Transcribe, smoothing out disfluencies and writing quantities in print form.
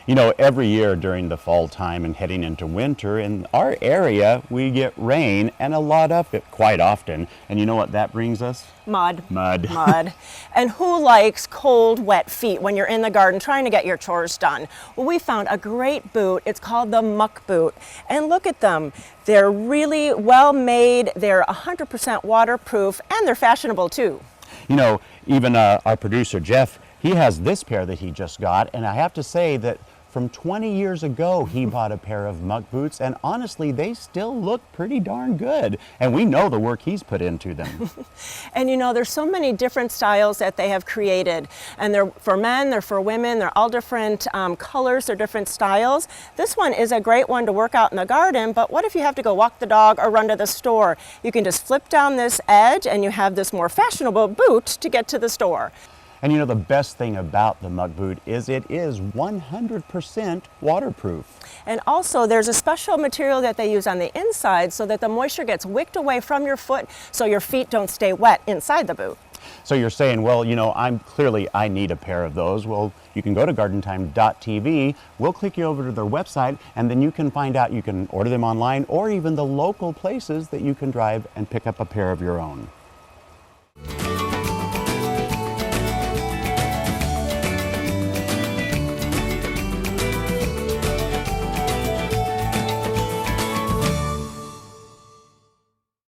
You know, every year during the fall time and heading into winter in our area, we get rain and a lot of it quite often. And you know what that brings us? Mud. Mud. Mud. And who likes cold, wet feet when you're in the garden trying to get your chores done? Well, we found a great boot. It's called the Muck Boot. And look at them. They're really well made. They're 100% waterproof and they're fashionable too. You know, even our producer Jeff, he has this pair that he just got, and I have to say that from 20 years ago, he bought a pair of Muck Boots, and honestly, they still look pretty darn good. And we know the work he's put into them. And you know, there's so many different styles that they have created. And they're for men, they're for women, they're all different colors, they're different styles. This one is a great one to work out in the garden, but what if you have to go walk the dog or run to the store? You can just flip down this edge and you have this more fashionable boot to get to the store. And you know, the best thing about the Muck Boot is it is 100% waterproof. And also there's a special material that they use on the inside so that the moisture gets wicked away from your foot so your feet don't stay wet inside the boot. So you're saying, well, you know, I need a pair of those. Well, you can go to gardentime.tv. We'll click you over to their website, and then you can find out, you can order them online or even the local places that you can drive and pick up a pair of your own.